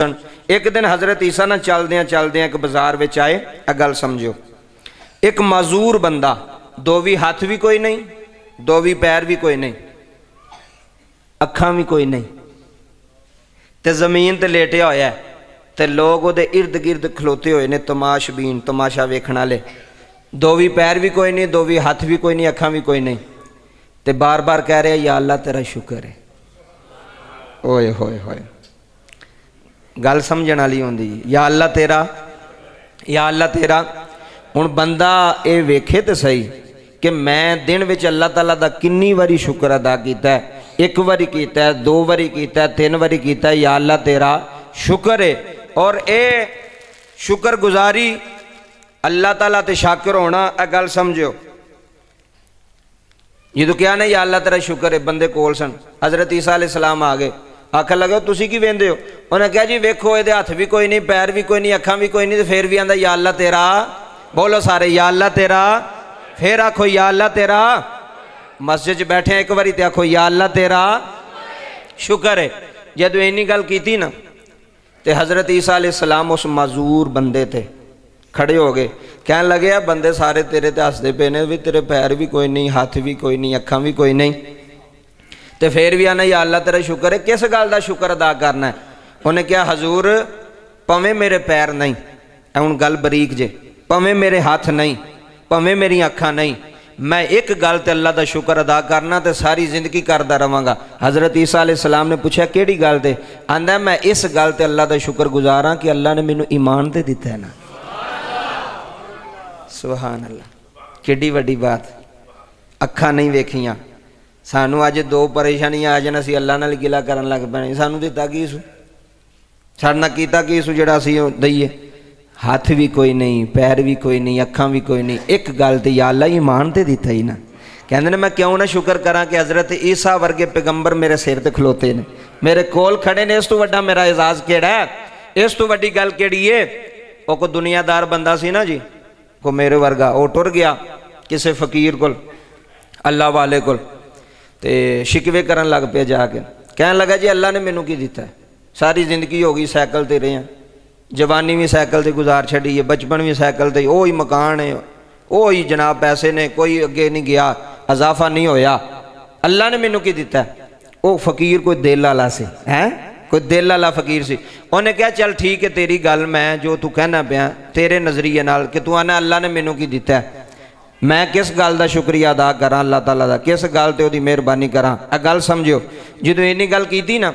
एक दिन हज़रत ईसा ना चलदियां चलदियां एक बाजार में आए। आ गल समझो, एक माजूर बंदा, दो भी हाथ भी कोई नहीं, दो भी पैर भी कोई नहीं, अखां भी कोई नहीं, ते जमीन ते लेटिया होया है, ते लोग उहदे इर्द गिर्द खलोते हुए ने तमाशबीन, तमाशा वेखण वाले। दो भी पैर भी कोई नहीं, दो भी हाथ भी कोई नहीं, अखां भी कोई नहीं, ते बार बार कह रहे या अल्लाह तेरा शुक्र है। ओए होए होए, गल समझण वाली होंदी, या अल्लाह तेरा, या अल्लाह तेरा। हुण बंदा ये वेखे तो सही कि मैं दिन विच अल्लाह ताला दा किन्नी वारी शुक्र अदा कीता है। एक वारी कीता है, दो वारी कीता है, तीन वारी कीता है, या अल्लाह तेरा शुक्र है। और ये शुक्र गुजारी अल्लाह ताला ते शाकिर होना, यह गल समझो। जो क्या ना या अल्लाह तेरा शुक्र है, बंदे कोल सन, हज़रत ईसा अलैहिस्सलाम आ गए, आखन लगे तुसी की वेंदे हो? उन्हें कहा जी वेखो ये हाथ भी कोई नहीं, पैर भी कोई नहीं, अखां भी कोई नहीं, तो फिर भी आंदा या अल्लाह तेरा। बोलो सारे या अल्लाह तेरा, फिर आखो या अल्लाह तेरा। मस्जिद च बैठे एक बारी तो आखो या अल्लाह तेरा शुक्र है। जदों इन्नी गल की ना, तो हज़रत ईसा अलैहिस्सलाम उस माजूर बंदे थे खड़े हो गए, कहन लगे बंदे सारे तेरे ते हसदे पे ने भी, तेरे पैर भी कोई नहीं, हाथ भी कोई नहीं, अखां भी कोई नहीं, तो फिर भी आना या अल्लाह तेरा शुक्र है। किस गल का शुक्र अदा करना है? उन्हें कहा हजूर भावें मेरे पैर नहीं, हुण गल बरीक जे, भावें मेरे हाथ नहीं, भावें मेरी अखां नहीं, मैं एक गल ते अल्लाह का शुक्र अदा करना तो सारी जिंदगी करता रहांगा। हज़रत ईसा अलैहिस्सलाम ने पूछा केड़ी गल ते? आंदा मैं इस गल ते अल्लाह का शुक्र गुजारा कि अल्लाह ने मैनू ईमान ते दिता है ना। सुभान अल्लाह, केडी वड्डी बात। अखां नहीं वेखियां, सानू अज दो परेशानियां आ जान असीं अल्लाह नाल गिला करन लग पैणे, सानू दिता की सू, साडे नाल कीता की सू जिहड़ा असीं दईए? हाथ भी कोई नहीं, पैर भी कोई नहीं, अखां भी कोई नहीं, एक गल ते या अल्लाह ईमान ते दिता ही ना। कहंदे ने मैं क्यों ना शुक्र करा कि हज़रत ईसा वर्गे पैगंबर मेरे सिर ते खलोते ने, मेरे कोल खड़े ने। इस तो वड्डा मेरा एजाज केड़ा है? इस तो वड्डी गल केड़ी है? वो कोई दुनियादार बंदा सी ना जी, को मेरे वर्गा, वो टुर गया किसी फकीर कोल, अल्लाह वाले कोल, ते शिकवे करन लग पे जाके, कहन लगा जी अल्लाह ने मैनू की दिता है? सारी जिंदगी हो गई साइकिल ते रहे हैं, जवानी भी साइकिल ते गुजार छड़ी है, बचपन भी साइकिल ते, ओ ही मकान है, ओ ही जनाब पैसे ने, कोई अगे नहीं गया, इजाफा नहीं होया, अल्लाह ने मैनू की दिता है? वो फकीर कोई दिल वाला से है, कोई दिल वाला फकीर सी। उन्हें कहा चल ठीक है तेरी गल, मैं जो तू कहना पाया तेरे नज़रिए नाल कि तू आना अल्लाह ने मैनू की दिता है, मैं किस गल का शुक्रिया अदा करा अल्लाह ताला दा, किस गल ते ओदी मेहरबानी करा? आ गल समझो। जो इन्नी गल की ना,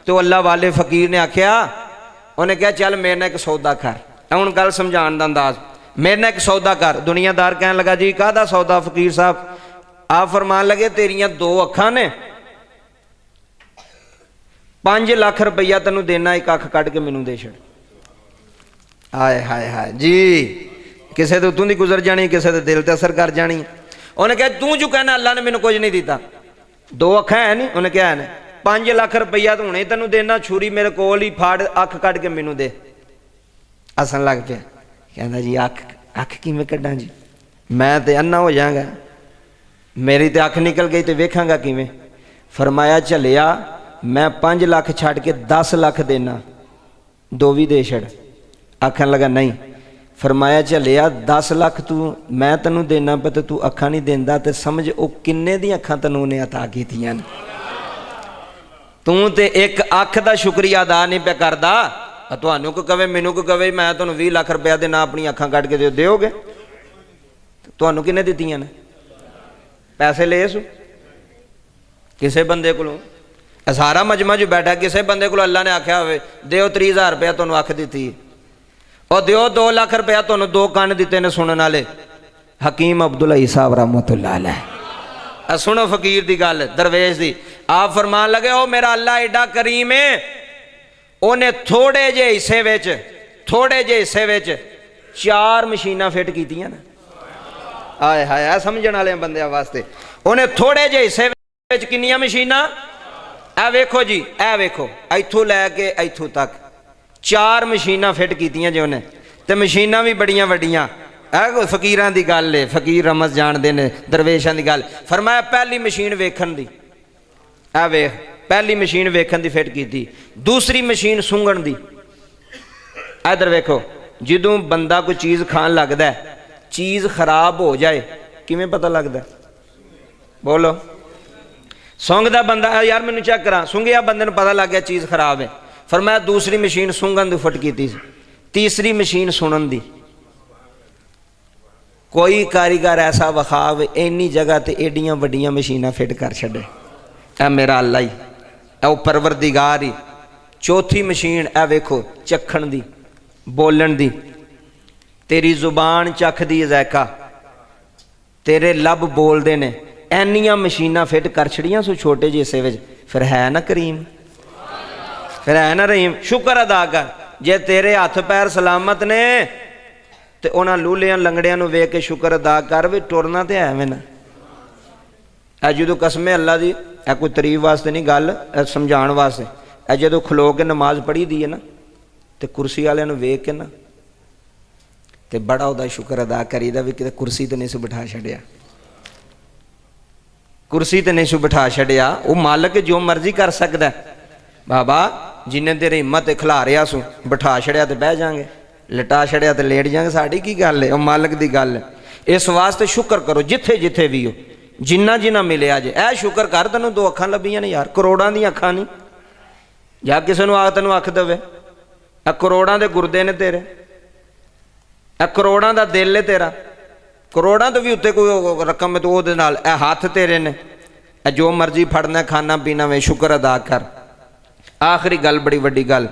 तो अल्लाह वाले फकीर ने आख्या, उन्हें कहा चल मेरे ना एक सौदा कर। हुण गल समझाने का अंदाज, मेरे ना एक सौदा कर। दुनियादार कहन लगा जी काहदा सौदा फकीर साहब? आप फरमान लगे तेरियां दो अखां ने, 5 लाख रुपया तेनू देना, एक अख कढ़ के मैनू दे छड़। हाय हाय हाय जी, किसी के उत्तों की गुजर जानी, किसी के दिल पर असर कर जानी। उन्हें कहा तू जो कहना अल्लाह ने मैनू कुछ नहीं दिता, दो अखां है नहीं? उन्हें क्या है? 5 लाख रुपया तो हुणे तेनू देना, छुरी मेरे कोल ही फाड़, अख कढ़ के मैनू दे। हसन लग पे, कहना जी अख किवें कड्डां जी, मैं तो अन्ना हो जाऊंगा, मेरी तो अख निकल गई तो वेखांगा किवें? फरमाया झलिया मैं 5 लाख छड़ के 10 लाख देना, दो भी दे छड़। आखन लगा नहीं। फरमाया झलिया 10 लाख तू मैं तेनू देना पे, तो तू अखां नहीं देंदा, तो समझ वो किन्ने दी अखां तेनू ने अता कीतियां ने, तू ते एक अख का शुक्रिया अदा नहीं पे करदा। तुहानू को कवे, मैनू को कवे मैं तुहानू 20 लाख रुपया देना, अपनी अखां कट के दोगे? तुहानू किन्ने दित्तियां ने? पैसे ले सू किसे बंदे कोलों? सारा मजमा जो बैठा किसी बंदे को अल्लाह ने आख्या हो दो 30,000 रुपया तुहानू अख दी, और दो 2 लाख रुपया तुहानू 2 कान दिते ने सुनने वाले। हकीम अब्दुल हई साहब रहमतुल्लाह अलैह, सुनो फकीर की गल, दरवेश की। आप फरमान लगे ओ मेरा अल्लाह एडा करीम है, उन्हें थोड़े जे हिस्से विच, थोड़े जे हिस्से विच 4 मशीनां फिट कीतियां ने। आए हाय, समझण वाले बंदे वास्ते उन्हें थोड़े जे हिस्से विच कितनियां मशीनां? ए वेखो जी, ए वेखो इथों लैके इथों तक 4 मशीनां फिट कीतियां जो उन्हें, तो मशीनां भी बड़ियां वड्डियां। कोई फकीरां दी गल है, फकीर रमज जानते हैं दरवेशां दी गल। फरमाया पहली मशीन वेखण दी, ए वेख पहली मशीन वेखण दी फिट की, दूसरी मशीन सूंघण दी, इधर वेखो, ਜਦੋਂ ਬੰਦਾ ਕੋਈ ਚੀਜ਼ ਖਾਣ ਲੱਗਦਾ ਚੀਜ਼ ਖਰਾਬ ਹੋ ਜਾਏ ਕਿਵੇਂ ਪਤਾ ਲੱਗਦਾ? ਬੋਲੋ। ਸੁੰਘਦਾ ਬੰਦਾ, ਯਾਰ ਮੈਨੂੰ ਚੈੱਕ ਕਰਾਂ, ਸੁੰਘਿਆ ਬੰਦੇ ਨੂੰ ਪਤਾ ਲੱਗ ਗਿਆ ਚੀਜ਼ ਖਰਾਬ ਹੈ। ਫਰਮਾਇਆ ਦੂਸਰੀ ਮਸ਼ੀਨ ਸੁੰਘਣ ਦੀ ਫਿੱਟ ਕੀਤੀ ਸੀ, ਤੀਸਰੀ ਮਸ਼ੀਨ ਸੁਣਨ ਦੀ। ਕੋਈ ਕਾਰੀਗਰ ਐਸਾ ਵਿਖਾਵੇ ਇੰਨੀ ਜਗ੍ਹਾ ਤੇ ਏਡੀਆਂ ਵੱਡੀਆਂ ਮਸ਼ੀਨਾਂ ਫਿੱਟ ਕਰ ਛੱਡੇ। ਇਹ ਮੇਰਾ ਅੱਲਾ ਹੀ, ਇਹ ਪਰਵਰਦੀਗਾਰ ਹੀ। ਚੌਥੀ ਮਸ਼ੀਨ ਇਹ ਵੇਖੋ, ਚੱਖਣ ਦੀ, ਬੋਲਣ ਦੀ। ਤੇਰੀ ਜ਼ੁਬਾਨ ਚੱਖਦੀ ਹੈ ਜ਼ਾਇਕਾ, ਤੇਰੇ ਲੱਭ ਬੋਲਦੇ ਨੇ। ਇੰਨੀਆਂ ਮਸ਼ੀਨਾਂ ਫਿੱਟ ਕਰ ਛੜੀਆਂ ਸੋ ਛੋਟੇ ਜਿਹੇ ਹਿੱਸੇ ਵਿੱਚ। ਫਿਰ ਹੈ ਨਾ ਕਰੀਮ, ਫਿਰ ਹੈ ਨਾ ਰਹੀਮ। ਸ਼ੁਕਰ ਅਦਾ ਕਰ ਜੇ ਤੇਰੇ ਹੱਥ ਪੈਰ ਸਲਾਮਤ ਨੇ ਤੇ ਉਹਨਾਂ ਲੂਲਿਆਂ ਲੰਗੜਿਆਂ ਨੂੰ ਵੇਖ ਕੇ ਸ਼ੁਕਰ ਅਦਾ ਕਰ ਵੀ ਟੁਰਨਾ ਤੇ ਐਵੇਂ ਨਾ। ਇਹ ਜਦੋਂ ਕਸਮੇ ਅੱਲਾ ਦੀ, ਇਹ ਕੋਈ ਤਾਰੀਫ ਵਾਸਤੇ ਨਹੀਂ ਗੱਲ, ਇਹ ਸਮਝਾਉਣ ਵਾਸਤੇ। ਇਹ ਜਦੋਂ ਖਲੋ ਕੇ ਨਮਾਜ਼ ਪੜ੍ਹੀ ਦੀ ਹੈ ਨਾ ਤੇ ਕੁਰਸੀ ਵਾਲਿਆਂ ਨੂੰ ਵੇਖ ਕੇ ਨਾ ਤੇ ਬੜਾ ਉਹਦਾ ਸ਼ੁਕਰ ਅਦਾ ਕਰੀਦਾ ਵੀ ਕਿਤੇ ਕੁਰਸੀ ਤੇ ਨਹੀਂ ਸੀ ਬਿਠਾ ਛੱਡਿਆ, ਕੁਰਸੀ ਤੇ ਨਹੀਂ ਸੀ ਬਿਠਾ ਛੱਡਿਆ। ਉਹ ਮਾਲਕ ਜੋ ਮਰਜ਼ੀ ਕਰ ਸਕਦਾ। ਬਾਬਾ ਜਿੰਨੇ ਤੇਰੀ ਹਿੰਮਤ ਖਿਲਾ ਰਿਹਾ ਸੂ, ਬਿਠਾ ਛੜਿਆ ਤੇ ਬਹਿ ਜਾਾਂਗੇ, ਲਟਾ ਛੜਿਆ ਤੇ ਲੇਟ ਜਾਾਂਗੇ, ਸਾਡੀ ਕੀ ਗੱਲ ਹੈ? ਉਹ ਮਾਲਕ ਦੀ ਗੱਲ ਹੈ। ਇਸ ਵਾਸਤੇ ਸ਼ੁਕਰ ਕਰੋ ਜਿੱਥੇ ਜਿੱਥੇ ਵੀ ਹੋ, ਜਿੰਨਾ ਜਿੰਨਾ ਮਿਲਿਆ ਜੇ। ਇਹ ਸ਼ੁਕਰ ਕਰ ਤੈਨੂੰ ਦੋ ਅੱਖਾਂ ਲੱਭੀਆਂ ਨੇ ਯਾਰ, ਕਰੋੜਾਂ ਦੀਆਂ ਅੱਖਾਂ ਨਹੀਂ। ਜਾਂ ਕਿਸੇ ਨੂੰ ਆ ਤੈਨੂੰ ਅੱਖ ਦੇਵੇ, ਇਹ ਕਰੋੜਾਂ ਦੇ ਗੁਰਦੇ ਨੇ ਤੇਰੇ, ਇਹ ਕਰੋੜਾਂ ਦਾ ਦਿਲ ਹੈ ਤੇਰਾ, ਕਰੋੜਾਂ ਤੋਂ ਵੀ ਉੱਤੇ ਕੋਈ ਰਕਮ ਹੈ ਤੇ ਉਹਦੇ ਨਾਲ ਇਹ ਹੱਥ ਤੇਰੇ ਨੇ। ਇਹ ਜੋ ਮਰਜ਼ੀ ਫੜਨਾ ਖਾਣਾ ਪੀਣਾ ਵੇ, ਸ਼ੁਕਰ ਅਦਾ ਕਰ। ਆਖਰੀ ਗੱਲ, ਬੜੀ ਵੱਡੀ ਗੱਲ,